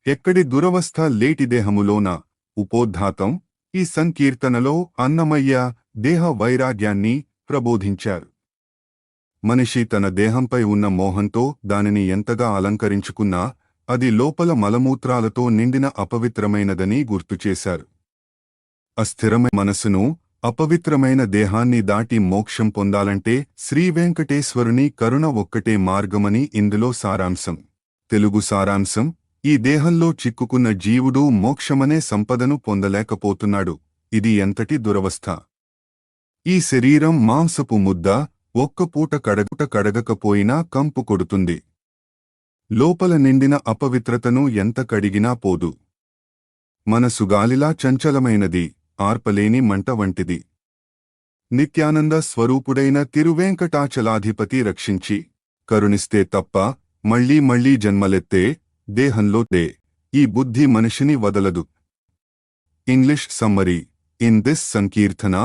ఎక్కడి దురవస్థ లేటి దేహములోన ఉపోద్ఘాతం. ఈ సంకీర్తనలో అన్నమయ్య దేహ వైరాగ్యాన్ని ప్రబోధించారు. మనిషి తన దేహంపై ఉన్న మోహంతో దానిని ఎంతగా అలంకరించుకున్నా అది లోపల మలమూత్రాలతో నిండిన అపవిత్రమైనదని గుర్తుచేశారు. అస్థిరమైన మనసును, అపవిత్రమైన దేహాన్ని దాటి మోక్షం పొందాలంటే శ్రీవేంకటేశ్వరుని కరుణ ఒక్కటే మార్గమని ఇందులో సారాంశం. తెలుగు సారాంశం: ఈ దేహంలో చిక్కుకున్న జీవుడు మోక్షమనే సంపదను పొందలేకపోతున్నాడు. ఇది ఎంతటి దురవస్థ! ఈ శరీరం మాంసపు ముద్ద, ఒక్క పూట కడగకపోయినా కంపు కొడుతుంది. లోపల నిండిన అపవిత్రతను ఎంత కడిగినా పోదు. మనసు గాలిలా చంచలమైనది, ఆర్పలేని మంట వంటిది. నిత్యానంద స్వరూపుడైన తిరువేంకటాచలాధిపతి రక్షించి కరుణిస్తే తప్ప మళ్లీ మళ్లీ జన్మలెత్తే దేహంలో ఈ బుద్ధి మనిషిని వదలదు. English summary. In this Sankirtana,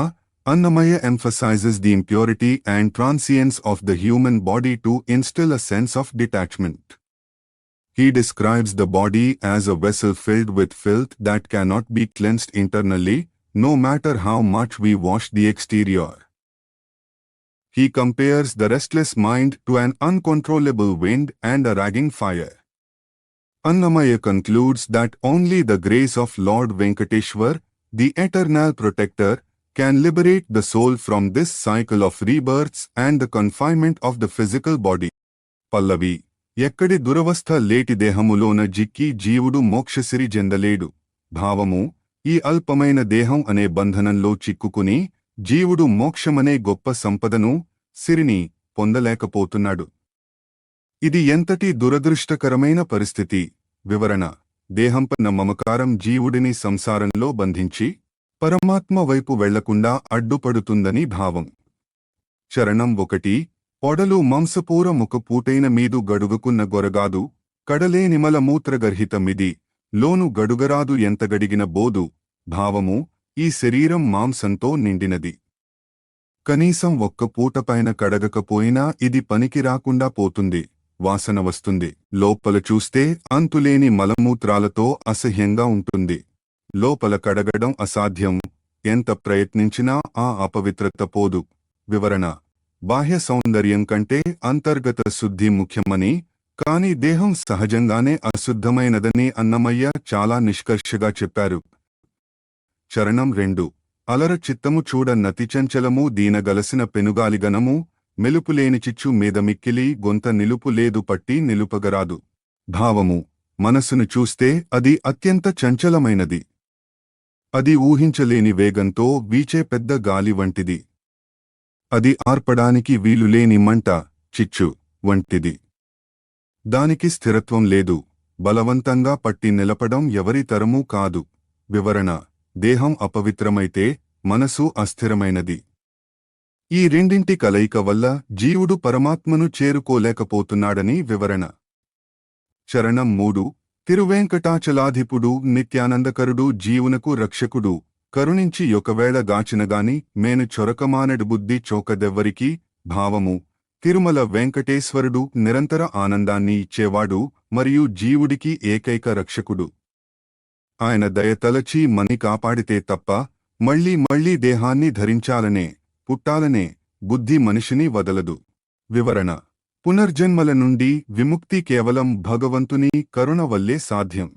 Annamaya emphasizes the impurity and transience of the human body to instill a sense of detachment. He describes the body as a vessel filled with filth that cannot be cleansed internally, no matter how much we wash the exterior. He compares the restless mind to an uncontrollable wind and a raging fire. Annamaya concludes that only the grace of Lord Venkateshwar, the eternal protector, can liberate the soul from this cycle of rebirths and the confinement of the physical body. పల్లవి. ఎక్కడి దురవస్థ లేటి దేహములోన జిక్కి జీవుడు మోక్షసిరి జెందలేడు. భావము: ఈ అల్పమైన దేహం అనే బంధనంలో చిక్కుకుని జీవుడు మోక్షమనే గొప్ప సంపదను, సిరిని పొందలేకపోతున్నాడు. ఇది ఎంతటి దురదృష్టకరమైన పరిస్థితి! వివరణ: దేహంపైన మమకారం జీవుడిని సంసారంలో బంధించి పరమాత్మ వైపు వెళ్లకుండా అడ్డుపడుతుందని భావం. చరణం 1. పొడలు మంసపూర ముఖపూటైన మీదు గడుగుకున్న గొరగాదు, కడలే నిమల మూత్రగర్హితమిది, లోను గడుగరాదు ఎంతగడిగిన బోదు. భావము: ఈ శరీరం మాంసంతో నిండినది. కనీసం ఒక్క పూటపైన కడగకపోయినా ఇది పనికి రాకుండా పోతుంది, వాసన వస్తుంది. లోపల చూస్తే అంతులేని మలమూత్రాలతో అసహ్యంగా ఉంటుంది. లోపల కడగడం అసాధ్యం, ఎంత ప్రయత్నించినా ఆ అపవిత్రత పోదు. వివరణ: బాహ్య సౌందర్యం కంటే అంతర్గత శుద్ధి ముఖ్యమని, కాని దేహం సహజంగానే అశుద్ధమైనదని అన్నమయ్య చాలా నిష్కర్షగా చెప్పారు. చరణం 2. అలర చిత్తము చూడ నతిచంచలము దీనగలసిన పెనుగాలిగనము, మెలుపులేని చిచ్చు మీద మిక్కిలి గొంత నిలుపు లేదు పట్టి నిలుపగరాదు. భావము: మనసును చూస్తే అది అత్యంత చంచలమైనది. అది ఊహించలేని వేగంతో వీచే పెద్ద గాలి వంటిది. అది ఆర్పడానికి వీలులేని మంట, చిచ్చు వంటిది. దానికి స్థిరత్వం లేదు. బలవంతంగా పట్టి నిలపడం ఎవరి తరమూ కాదు. వివరణ: దేహం అపవిత్రమైతే మనసు అస్థిరమైనది. ఈ రెండింటి కలయిక వల్ల జీవుడు పరమాత్మను చేరుకోలేకపోతున్నాడని వివరణ. చరణం 3. తిరువేంకటాచలాధిపుడు నిత్యానందకరుడు జీవునకు రక్షకుడు, కరుణించి ఒకవేళ గాచినగాని మేను చొరకమానెడు బుద్ధి చోకదెవ్వరికి. భావము: తిరుమల వెంకటేశ్వరుడు నిరంతర ఆనందాన్ని ఇచ్చేవాడు మరియు జీవుడికి ఏకైక రక్షకుడు. ఆయన దయతలచి మని కాపాడితే తప్ప మళ్లీ మళ్లీ దేహాన్ని ధరించాలనే, పుట్టాలనే బుద్ధి మనిషిని వదలదు. వివరణ: పునర్జన్మల నుండి విముక్తి కేవలం భగవంతుని కరుణ వల్లే సాధ్యం.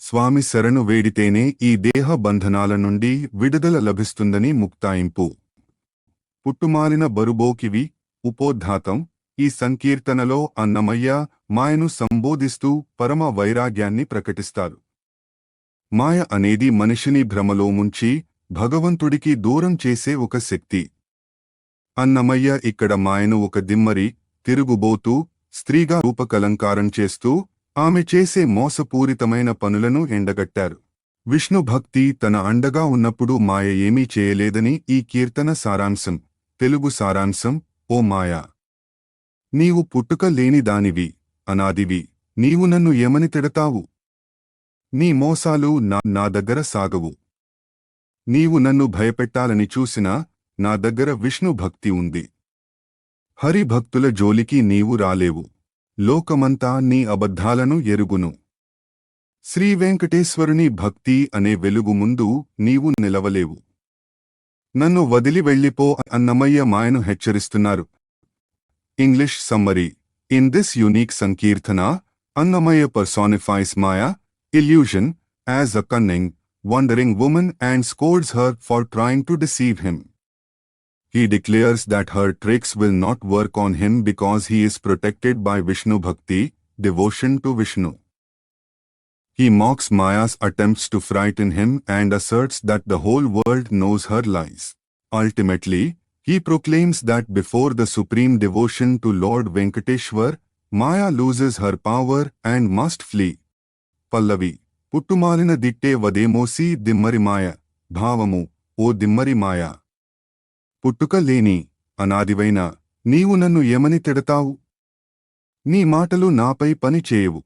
స్వామి శరణు వేడితేనే ఈ దేహ బంధనాల నుండి విడుదల లభిస్తుందని ముక్తాయింపు. పుట్టుమాలిన బరుబోకివి. ఉపోద్ఘాతం. ఈ సంకీర్తనలో అన్నమయ్య మాయను సంబోధిస్తూ పరమ వైరాగ్యాన్ని ప్రకటిస్తారు. మాయ అనేది మనిషిని భ్రమలో ముంచి భగవంతుడికి దూరం చేసే ఒక శక్తి. అన్నమయ్య ఇక్కడ మాయను ఒక దిమ్మరి, తిరుగుబోతూ స్త్రీగా రూపకలంకారం చేస్తూ ఆమె చేసే మోసపూరితమైన పనులను ఎండగట్టారు. విష్ణు భక్తి తన అండగా ఉన్నప్పుడు మాయ ఏమీ చేయలేదని ఈ కీర్తన సారాంశం. తెలుగు సారాంశం: ఓ మాయా! నీవు పుట్టుక లేని దానివి, అనాదివి. నీవు నన్ను ఏమని తిడతావు? నీ మోసాలు నా దగ్గర సాగవు. నీవు నన్ను భయపెట్టాలని చూసినా నా దగ్గర విష్ణు భక్తి ఉంది. హరిభక్తుల జోలికి నీవు రాలేవు. లోకమంతా నీ అబద్ధాలను ఎరుగును. శ్రీ వెంకటేశ్వరుని భక్తి అనే వెలుగు ముందు నీవు నిలవలేవు. నన్ను వదిలి వెళ్ళిపో అన్నమయ్య మాయను హెచ్చరిస్తున్నారు. English summary. In this unique Sankirtana, Annamaya personifies Maya, illusion, as a cunning, wandering woman and scolds her for trying to deceive him. He declares that her tricks will not work on him because he is protected by Vishnu Bhakti, devotion to Vishnu. He mocks Maya's attempts to frighten him and asserts that the whole world knows her lies. Ultimately, he proclaims that before the supreme devotion to Lord Venkateshwar, Maya loses her power and must flee. Pallavi. పుట్టుమాలిన దిట్టే వదేమోసి దిమ్మరి మాయ. భావము. ఓ దిమ్మరి మాయ, పుట్టుక లేని అనాదివైన నీవు నన్ను ఏమని తిడతావు? నీ మాటలు నాపై పని చేయవు.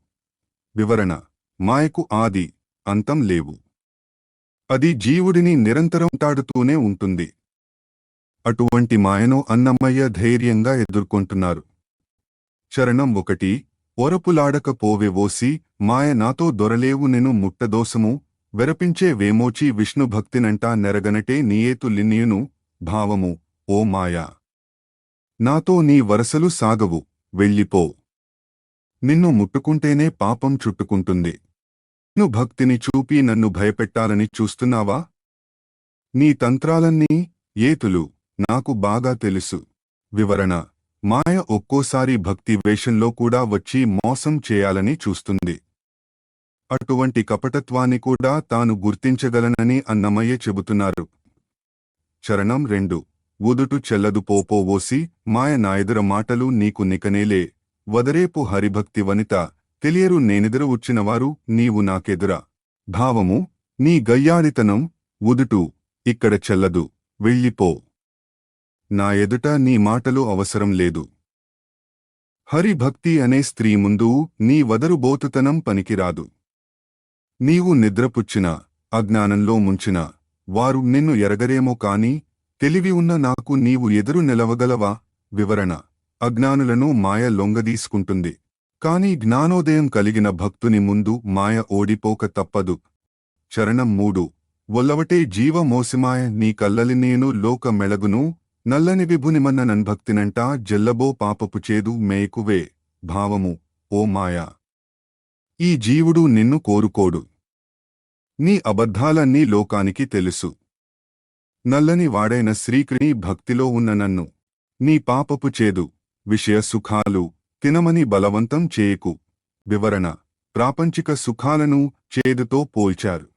వివరణ. మాయకు ఆది అంతం లేవు. అది జీవుడిని నిరంతరం తాడుతూనే ఉంటుంది. అటువంటి మాయను అన్నమయ్య ధైర్యంగా ఎదుర్కొంటున్నారు. చరణం 1. ఒరపులాడక పోవే ఓసి మాయ నాతో దొరలేవు నిను ముట్టదోసము వెరపించే వేమోచి విష్ణు భక్తినంటా నెరగనటే నీయేతు లిన్నియును. భావము. ఓ మాయా, నాతో నీ వరసలు సాగవు, వెళ్ళిపో. నిన్ను ముట్టుకుంటేనే పాపం చుట్టుకుంటుంది. నువ్వు భక్తిని చూపి నన్ను భయపెట్టాలని చూస్తున్నావా? నీ తంత్రాలన్నీ ఏతులు నాకు బాగా తెలుసు. వివరణ. మాయ ఒక్కోసారి భక్తి వేషంలో కూడా వచ్చి మోసం చేయాలని చూస్తుంది. అటువంటి కపటత్వాన్ని కూడా తాను గుర్తించగలనని అన్నమయ్య చెబుతున్నారు. చరణం 2. ఉదుటు చెల్లదు పోపోవోసి మాయ నాయదుర మాటలు నీకు నికనేలే వదరేపు హరిభక్తి వనిత తెలియరు నేనెదురు వచ్చినవారు నీవు నాకెదురా. భావము. నీ గయ్యాడితనం ఉదుటు ఇక్కడ చెల్లదు, వెళ్ళిపో. నా ఎదుట నీ మాటలు అవసరం లేదు. హరిభక్తి అనే స్త్రీ ముందు నీ వదరుబోతుతనం పనికిరాదు. నీవు నిద్రపుచ్చిన, అజ్ఞానంలో ముంచిన వారు నిన్ను ఎరగరేమో కాని తెలివి ఉన్న నాకు నీవు ఎదురు నిలవగలవా? వివరణ. అజ్ఞానులను మాయ లొంగదీసుకుంటుంది. కాని జ్ఞానోదయం కలిగిన భక్తుని ముందు మాయ ఓడిపోక తప్పదు. చరణం 3. ఒల్లవటే జీవ మోసిమాయ నీ కల్లలి నేను లోక మెళగును నల్లని విభునిమన్న నన్భక్తినంటా జల్లబో పాపపు చేదు మేకువే. భావము. ఓ మాయా, ఈ జీవుడు నిన్ను కోరుకోడు. నీ అబద్ధాలన్నీ లోకానికి తెలుసు. నల్లని వాడైన శ్రీకృష్ణి భక్తిలో ఉన్న నన్ను నీ పాపపు చేదు విషయ సుఖాలు తినమని బలవంతం చేయకు. వివరణ. ప్రాపంచిక సుఖాలను చేదుతో పోల్చారు.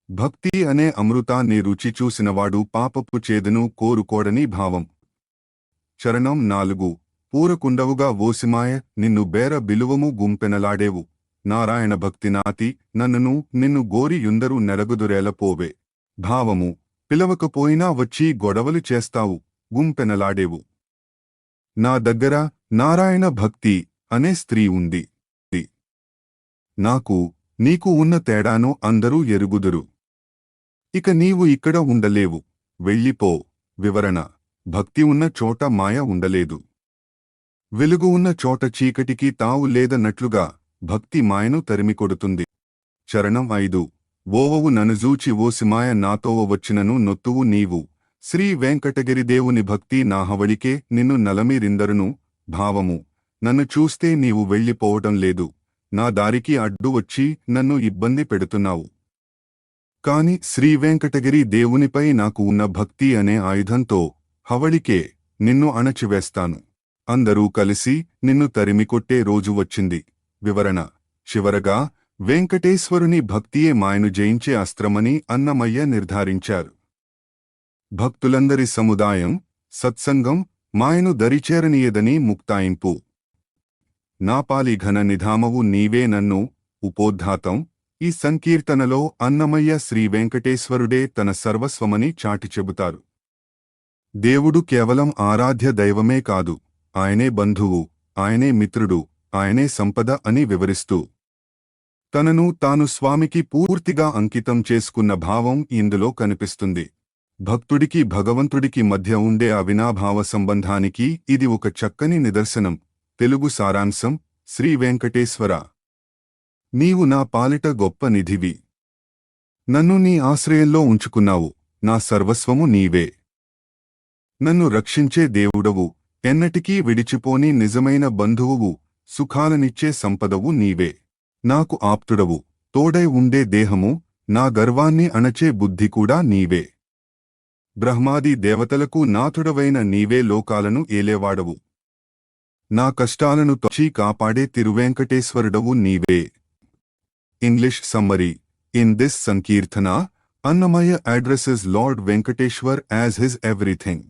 భక్తి అనే అమృతాన్ని రుచి చూసినవాడు పాపపు చేదును కోరుకోడని భావం. చరణం 4. పూరకుండవుగా ఓసిమాయ నిన్ను బేర బిలువము గుంపెనలాడేవు నారాయణ భక్తి నాతి నన్నును నిన్ను గోరి యుందరు నెరగుదురేలపోవే. భావము. పిలవకపోయినా వచ్చి గొడవలు చేస్తావు, గుంపెనలాడేవు. నా దగ్గర నారాయణ భక్తి అనే స్త్రీ ఉంది. నాకు నీకు ఉన్న తేడాను అందరూ ఎరుగుదురు. ఇక నీవు ఇక్కడ ఉండలేవు, వెళ్ళిపో. వివరణ. భక్తి ఉన్న చోట మాయ ఉండలేదు. వెలుగు ఉన్న చోట చీకటికి తావు లేదన్నట్లుగా భక్తి మాయను తరిమికొడుతుంది. చరణం 5. ఓవవు ననుజూచి ఓసిమాయ నాతోవ వచ్చినను నొత్తువు నీవు శ్రీ వెంకటగిరిదేవుని భక్తి నాహవళికే నిన్ను నలమిరిందరును. భావము. నన్ను చూస్తే నీవు వెళ్ళిపోవటం లేదు, నా దారికి అడ్డు వచ్చి నన్ను ఇబ్బంది పెడుతున్నావు. కాని శ్రీవేంకటగిరి దేవునిపై నాకు ఉన్న భక్తి అనే ఆయుధంతో హవళికే నిన్ను అణచివేస్తాను. అందరూ కలిసి నిన్ను తరిమికొట్టే రోజు వచ్చింది. వివరణ. చివరగా వెంకటేశ్వరుని భక్తియే మాయను జయించే అస్త్రమని అన్నమయ్య నిర్ధారించారు. భక్తులందరి సముదాయం, సత్సంగం మాయను దరిచేరనీయదని ముక్తాయింపు. నాపాలి ఘన నిధామవు నీవే నన్ను ఉపోద్ధాతం. ఈ సంకీర్తనలో అన్నమయ్య శ్రీ వెంకటేశ్వరుడే తన సర్వస్వమని చాటి చెబుతారు. దేవుడు కేవలం ఆరాధ్య దైవమే కాదు, ఆయనే బంధువు, ఆయనే మిత్రుడు, ఆయనే సంపద అని వివరిస్తూ తనను తాను స్వామికి పూర్తిగా అంకితం చేసుకున్న భావం ఇందులో కనిపిస్తుంది. భక్తుడికి భగవంతుడికి మధ్య ఉండే అవినాభావ సంబంధానికి ఇది ఒక చక్కని నిదర్శనం. తెలుగు సారాంశం. శ్రీ వెంకటేశ్వర నీవు నా పాలిట గొప్ప నిధివి. నన్ను నీ ఆశ్రయంలో ఉంచుకున్నావు, నా సర్వస్వము నీవే. నన్ను రక్షించే దేవుడవు, ఎన్నటికీ విడిచిపోని నిజమైన బంధువువు, సుఖాలనిచ్చే సంపదవు నీవే. నాకు ఆప్తుడవు, తోడై ఉండే దేహము, నా గర్వాన్ని అణచే బుద్ధి కూడా నీవే. బ్రహ్మాది దేవతలకు నాథుడవైన నీవే లోకాలను ఏలేవాడవు. నా కష్టాలను తొచి కాపాడే తిరువేంకటేశ్వరుడవు నీవే. English summary. In this Sankirtana, Annamaya addresses Lord Venkateshwar as his everything.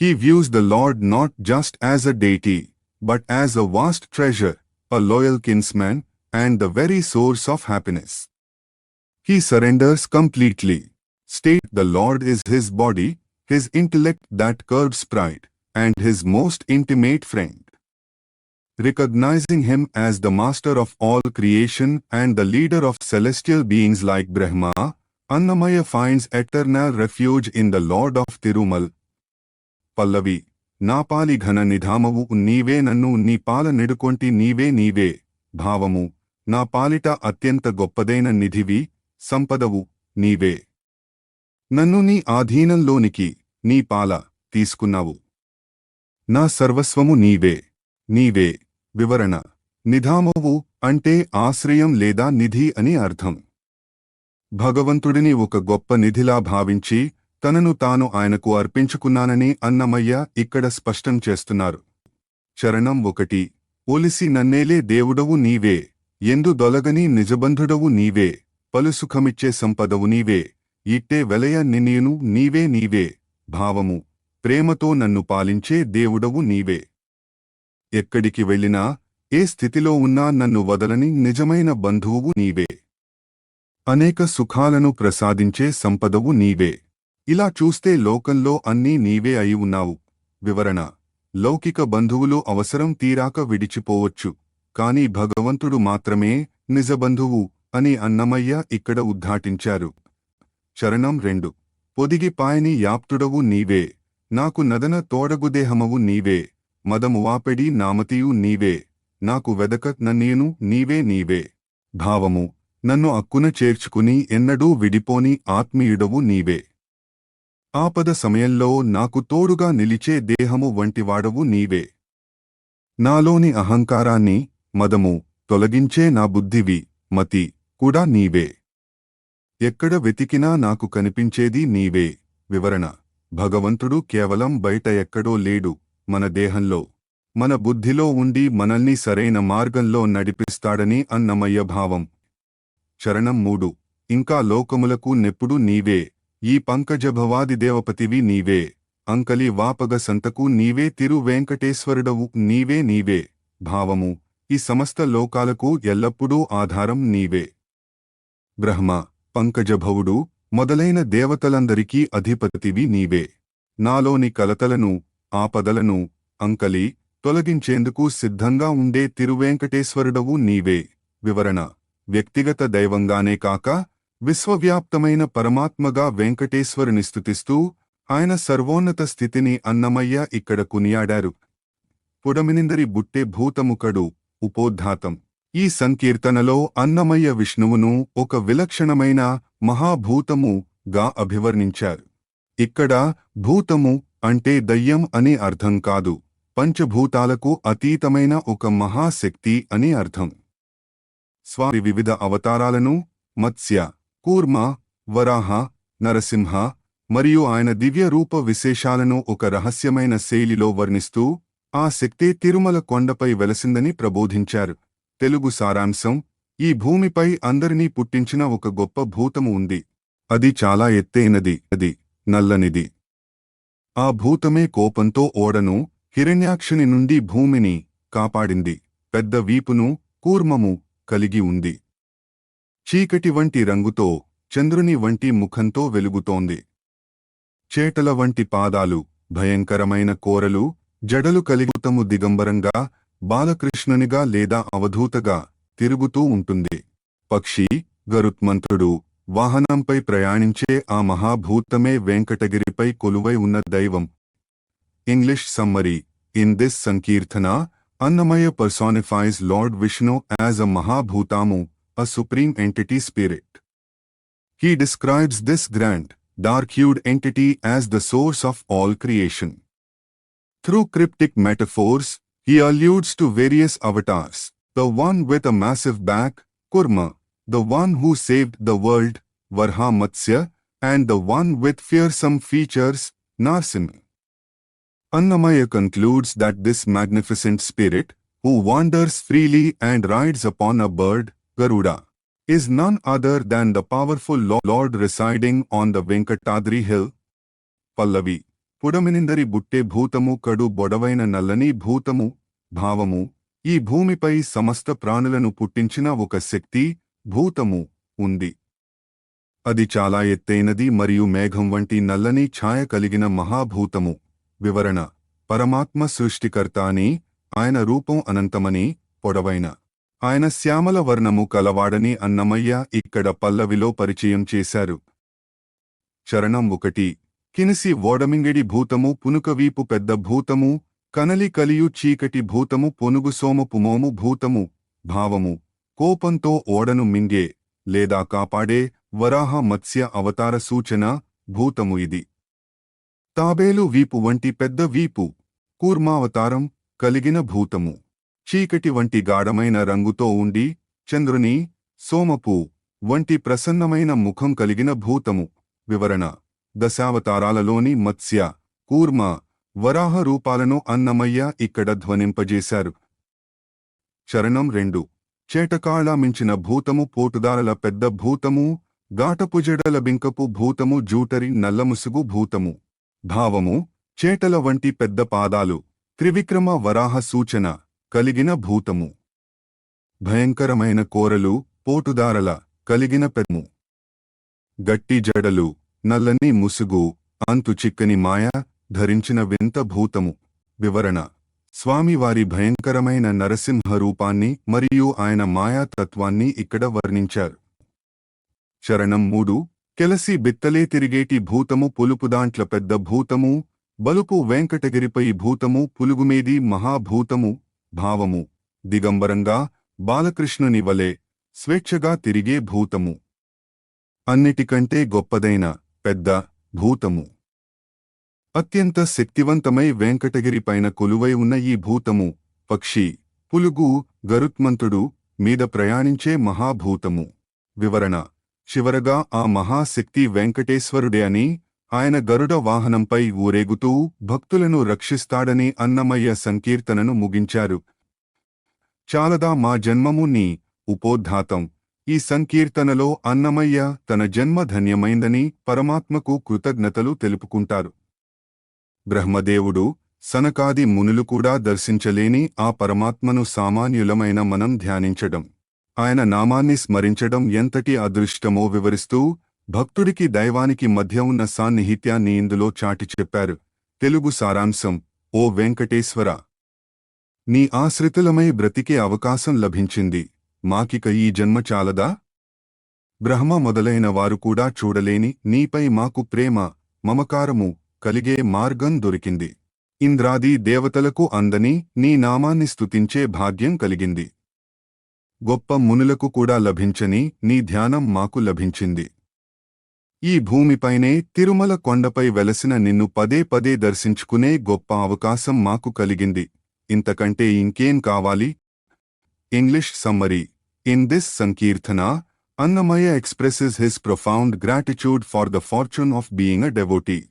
He views the Lord not just as a deity, but as a vast treasure, a loyal kinsman, and the very source of happiness. He surrenders completely. State the Lord is his body, his intellect that curbs pride, and his most intimate friend. Recognizing him as the master of all creation and the leader of celestial beings like Brahma, Annamaya finds eternal refuge in the Lord of Tirumal. Pallavi. నాపాలి ఘన నిధామవు నీవే నన్ను నీ పాల నెడుకొంటి నీవే నీవే. భావము. నా పాలిట అత్యంత గొప్పదైన నిధివి, సంపదవు నీవే. నన్ను నీ ఆధీనంలోనికి, నీ పాల తీసుకున్నావు. నా సర్వస్వము నీవే. నీవే. వివరణ. నిధామవు అంటే ఆశ్రయం లేదా నిధి అని అర్థం. భగవంతుడిని ఒక గొప్ప నిధిలా భావించి తనను తాను ఆయనకు అర్పించుకున్నానని అన్నమయ్య ఇక్కడ స్పష్టం చేస్తున్నారు. చరణం 1. ఒలిసి నన్నేలే దేవుడవు నీవే, ఎందు దొలగని నిజబంధుడవు నీవే, పలుసుఖమిచ్చే సంపదవు నీవే, ఇట్టే వెలయ నిన్నేను నీవే నీవే. భావము. ప్రేమతో నన్ను పాలించే దేవుడవు నీవే. ఎక్కడికి వెళ్ళినా, ఏ స్థితిలో ఉన్నా నన్ను వదలని నిజమైన బంధువువు నీవే. అనేక సుఖాలను ప్రసాదించే సంపదవు నీవే. ఇలా చూస్తే లోకంలో అన్నీ నీవే అయి ఉన్నావు. వివరణ. లౌకిక బంధువులు అవసరం తీరాక విడిచిపోవచ్చు, కాని భగవంతుడు మాత్రమే నిజబంధువు అని అన్నమయ్య ఇక్కడ ఉద్ఘాటించారు. చరణం 2. పొదిగి పాయని యాప్తుడవు నీవే, నాకు నదన తోడగుదేహమవు నీవే, మదమువాపెడి నామతియు నీవే, నాకు వెదక నన్నేను నీవే నీవే. భావము. నన్ను అక్కున చేర్చుకుని ఎన్నడూ విడిపోని ఆత్మీయుడవు నీవే. ఆపద సమయంలో నాకు తోడుగా నిలిచే దేహము వంటివాడవు నీవే. నాలోని అహంకారాన్ని, మదము తొలగించే నా బుద్ధివి, మతి కూడా నీవే. ఎక్కడ వెతికినా నాకు కనిపించేది నీవే. వివరణ. భగవంతుడు కేవలం బయట ఎక్కడో లేడు, మన దేహంలో, మన బుద్ధిలో ఉండి మనల్ని సరైన మార్గంలో నడిపిస్తాడని అన్నమయ్య భావం. చరణం 3. ఇంకా లోకములకు నెప్పుడు నీవే, ఈ పంకజభవాది దేవపతివి నీవే, అంకలి వాపగ సంతకు నీవే తిరు వెంకటేశ్వరుడవు నీవే నీవే. భావము. ఈ సమస్త లోకాలకు ఎల్లప్పుడూ ఆధారం నీవే. బ్రహ్మ, పంకజభవుడు మొదలైన దేవతలందరికీ అధిపతివి నీవే. నాలోని కలతలను, ఆపదలను, అంకలి తొలగించేందుకు సిద్ధంగా ఉండే తిరువేంకటేశ్వరుడవు నీవే. వివరణ. వ్యక్తిగత దైవంగానే కాక విశ్వవ్యాప్తమైన పరమాత్మగా వెంకటేశ్వరుని స్తుతిస్తూ ఆయన సర్వోన్నత స్థితిని అన్నమయ్య ఇక్కడ కొనియాడారు. పుడమినిందరి బుట్టే భూతముకడు. ఉపోద్ఘాతం. ఈ సంకీర్తనలో అన్నమయ్య విష్ణువును ఒక విలక్షణమైన మహాభూతము గా అభివర్ణించారు. ఇక్కడ భూతము అంటే దయ్యం అని అర్థం కాదు, పంచభూతాలకు అతీతమైన ఒక మహాశక్తి అని అర్థం. స్వామి వివిధ అవతారాలను మత్స్య, కూర్మ, వరాహ, నరసింహ మరియు ఆయన దివ్య రూప విశేషాలను ఒక రహస్యమైన శైలిలో వర్ణిస్తూ ఆ శక్తే తిరుమల కొండపై వెలసిందని ప్రబోధించారు. తెలుగు సారాంశం. ఈ భూమిపై అందరినీ పుట్టించిన ఒక గొప్ప భూతము ఉంది. అది చాలా ఎత్తైనది, అది నల్లనిది. ఆ భూతమే కోపంతో ఓడను, హిరణ్యాక్షుని నుండి భూమిని కాపాడింది. పెద్ద వీపును, కూర్మము కలిగి ఉంది. చీకటి వంటి రంగుతో, చంద్రుని వంటి ముఖంతో వెలుగుతోంది. చేటల వంటి పాదాలు, భయంకరమైన కోరలు, జడలు కలిగుతము దిగంబరంగా, బాలకృష్ణునిగా లేదా అవధూతగా తిరుగుతూ ఉంటుంది. పక్షి, గరుత్మంతుడు వాహనంపై ప్రయాణించే ఆ మహాభూతమే వెంకటగిరిపై కొలువై ఉన్న దైవం. English summary. In this Sankirtana, Annamaya personifies Lord Vishnu as a Mahabhutamu, a supreme entity spirit. He describes this grand, dark-hued entity as the source of all creation. Through cryptic metaphors, he alludes to various avatars, the one with a massive back, Kurma, the one who saved the world, Varha Matsya, and the one with fearsome features, Narsimha. Annamaya concludes that this magnificent spirit, who wanders freely and rides upon a bird, Garuda, is none other than the powerful Lord residing on the Venkatadri hill. Pallavi. పుడమినిందరి బుట్టే భూతము కడు బొడవైన నల్లని భూతము, భావము, ఈ భూమిపై సమస్త ప్రాణులను పుట్టించిన ఒక శక్తి, భూతము, ఉంది. అది చాలా ఎత్తైనది మరియు మేఘం వంటి నల్లని ఛాయ కలిగిన మహాభూతము. వివరణ: పరమాత్మ సృష్టికర్త అని, ఆయన రూపం అనంతమని, పొడవైన, ఆయన శ్యామల వర్ణము కలవాడని అన్నమయ్య ఇక్కడ పల్లవిలో పరిచయం చేశారు. చరణం 1. కినిసి ఓడమింగడి భూతము పునుకవీపు పెద్ద భూతము, కనలి కలియు చీకటి భూతము పొనుగు సోమపు మోము భూతము, భావము, కోపంతో ఓడను మింగే, లేదా కాపాడే, వరాహ మత్స్య అవతార సూచన, భూతము ఇది. తాబేలు వీపు వంటి పెద్ద వీపు, కూర్మావతారం, కలిగిన భూతము. చీకటి వంటి గాఢమైన రంగుతో ఉండి, చంద్రుని, సోమపు, వంటి ప్రసన్నమైన ముఖం కలిగిన భూతము. వివరణ: దశావతారాలలోని మత్స్య, కూర్మ, వరాహ రూపాలను అన్నమయ్య ఇక్కడ ధ్వనింపజేశారు. చరణం 2. చేటకాళ మించిన భూతము పోటుదారల పెద్ద భూతము, గాటపుజడల బింకపు భూతము జూటరి నల్లముసుగు భూతము, భావము, చేటల వంటి పెద్ద పాదాలు, త్రివిక్రమ వరాహ సూచన, కలిగిన భూతము. భయంకరమైన కోరలు, పోటుదారల, కలిగిన పెద్ము. గట్టి జడలు, నల్లని ముసుగు, అంతు చిక్కని మాయ, ధరించిన వింత భూతము. వివరణ: స్వామివారి భయంకరమైన నరసింహ రూపాన్ని మరియు ఆయన మాయాతత్వాన్ని ఇక్కడ వర్ణించారు. చరణం 3. కెలసి బిత్తలే తిరిగేటి భూతము పులుపుదాంట్ల పెద్ద భూతము, బలుపు వెంకటగిరిపై భూతము పులుగుమేది మహాభూతము, భావము, దిగంబరంగా, బాలకృష్ణుని వలె, స్వేచ్ఛగా తిరిగే భూతము. అన్నిటికంటే గొప్పదైన, పెద్ద, భూతము. అత్యంత శక్తివంతమై వెంకటగిరిపైన కొలువై ఉన్న ఈ భూతము, పక్షి, పులుగు, గరుత్మంతుడు, మీద ప్రయాణించే మహాభూతము. వివరణ: చివరగా ఆ మహాశక్తి వెంకటేశ్వరుడే అని, ఆయన గరుడ వాహనంపై ఊరేగుతూ భక్తులను రక్షిస్తాడని అన్నమయ్య సంకీర్తనను ముగించారు. చాలదా మా జన్మము నీ ఉపోద్ఘాతం. ఈ సంకీర్తనలో అన్నమయ్య తన జన్మ ధన్యమైందని పరమాత్మకు కృతజ్ఞతలు తెలుపుకుంటారు. బ్రహ్మదేవుడు, సనకాది మునులు కూడా దర్శించలేని ఆ పరమాత్మను సామాన్యులమైన మనం ధ్యానించడం, ఆయన నామాన్ని స్మరించడం ఎంతటి అదృష్టమో వివరిస్తూ భక్తుడికి దైవానికి మధ్య ఉన్న సాన్నిహిత్యాన్ని ఇందులో చాటి చెప్పారు. తెలుగు సారాంశం: ఓ వెంకటేశ్వర, నీ ఆశ్రితులమై బ్రతికే అవకాశం లభించింది. మాకిక ఈ జన్మ చాలదా? బ్రహ్మ మొదలైన వారు కూడా చూడలేని నీపై మాకు ప్రేమ, మమకారము కలిగే మార్గం దొరికింది. ఇంద్రాది దేవతలకు అందని నీ నామాన్ని స్తుతించే భాగ్యం కలిగింది. గొప్ప మునులకు కూడా లభించని నీ ధ్యానం మాకు లభించింది. ఈ భూమిపైనే తిరుమల కొండపై వెలసిన నిన్ను పదే పదే దర్శించుకునే గొప్ప అవకాశం మాకు కలిగింది. ఇంతకంటే ఇంకేం కావాలి? English summary. In this Sankirtana, Annamaya expresses his profound gratitude for the fortune of being a devotee.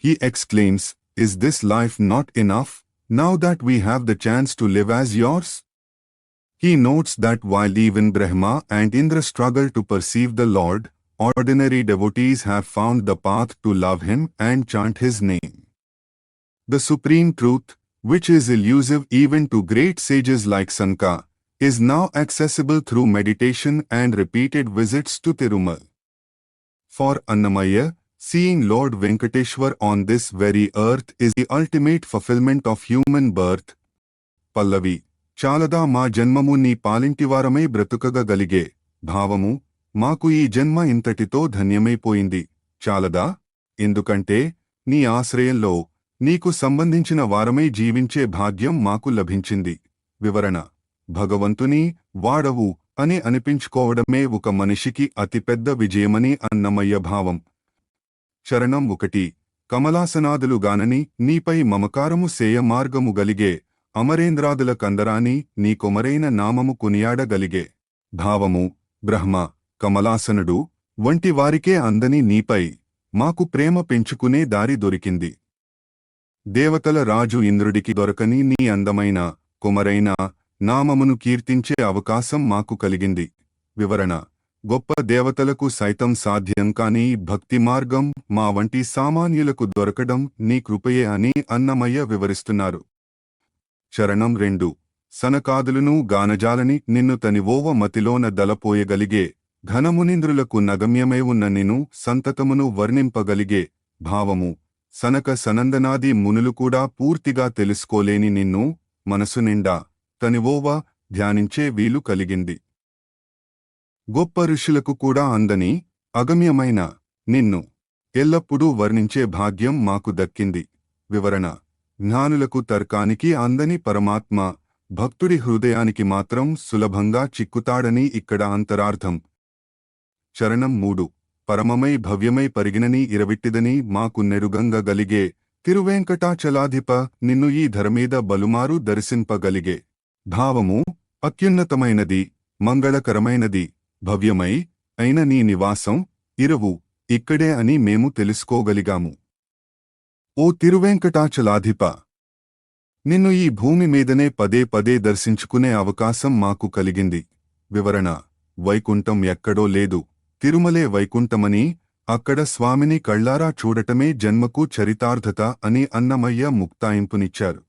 He exclaims, "Is this life not enough, now that we have the chance to live as yours?" He notes that while even Brahma and Indra struggle to perceive the Lord, ordinary devotees have found the path to love him and chant his name. The supreme truth, which is elusive even to great sages like Sanka, is now accessible through meditation and repeated visits to Tirumal. For Annamaya, seeing Lord Venkateshwar on this very earth is the ultimate fulfillment of human birth. Pallavi. చాలదా మా జన్మము నీ పాలింటివారమై బ్రతుకగలిగే భావము, మాకు ఈ జన్మ ఇంతటితో ధన్యమైపోయింది. చాలదా? ఎందుకంటే నీ ఆశ్రయంలో నీకు సంబంధించిన వారమై జీవించే భాగ్యం మాకు లభించింది. వివరణ: భగవంతుని వాడవు అని అనిపించుకోవడమే ఒక మనిషికి అతిపెద్ద విజయమని అన్నమయ్య భావం. చరణం 1. కమలాసనాదులుగానని నీపై మమకారము సేయ మార్గము గలిగే అమరేంద్రాదుల కందరాని నీ కొమరైన నామము కొనియాడగలిగే. భావము: బ్రహ్మ, కమలాసనుడు వంటి వారికే అందని నీపై మాకు ప్రేమ పెంచుకునే దారి దొరికింది. దేవతల రాజు ఇంద్రుడికి దొరకని నీ అందమైన కొమరైన నామమును కీర్తించే అవకాశం మాకు కలిగింది. వివరణ: గొప్ప దేవతలకు సైతం సాధ్యం కాని భక్తి మార్గం మా వంటి సామాన్యులకు దొరకడం నీ కృపయే అని అన్నమయ్య వివరిస్తున్నారు. చరణం 2. సనకాదులను గానజాలని నిన్ను తనివోవ మతిలోన దలపోయగలిగే ఘనమునింద్రులకు నగమ్యమై ఉన్న నిన్ను సంతతమును వర్ణింపగలిగే. భావము: సనక సనందనాది మునులు కూడా పూర్తిగా తెలుసుకోలేని నిన్ను మనసు నిండా తనివోవ ధ్యానించే వీలు కలిగింది. గొప్ప ఋషులకు కూడా అందని అగమ్యమైన నిన్ను ఎల్లప్పుడూ వర్ణించే భాగ్యం మాకు దక్కింది. వివరణ: జ్ఞానులకు తర్కానికి అందని పరమాత్మ భక్తుడి హృదయానికి మాత్రం సులభంగా చిక్కుతాడని ఇక్కడ అంతరార్థం. చరణం 3. పరమమై భవ్యమై పరిగినని ఇరవిట్టిదని మాకు నెరుగంగ గలిగే తిరువేంకటాచలాధిప నిన్ను ఈ ధరమీద బలుమారు దర్శింపగలిగే. భావము: అత్యున్నతమైనది, మంగళకరమైనది, భవ్యమై అయిన నీ నివాసం ఇరవు ఇక్కడే అని మేము తెలుసుకోగలిగాము. ఓ తిరువేంకటాచలాధిప, నిన్ను ఈ భూమి మీదనే పదే పదే దర్శించుకునే అవకాశం మాకు కలిగింది. వివరణ: వైకుంఠం ఎక్కడో లేదు, తిరుమలే వైకుంఠమని, అక్కడ స్వామిని కళ్ళారా చూడటమే జన్మకు చరితార్థత అని అన్నమయ్య ముక్తాయింపునిచ్చారు.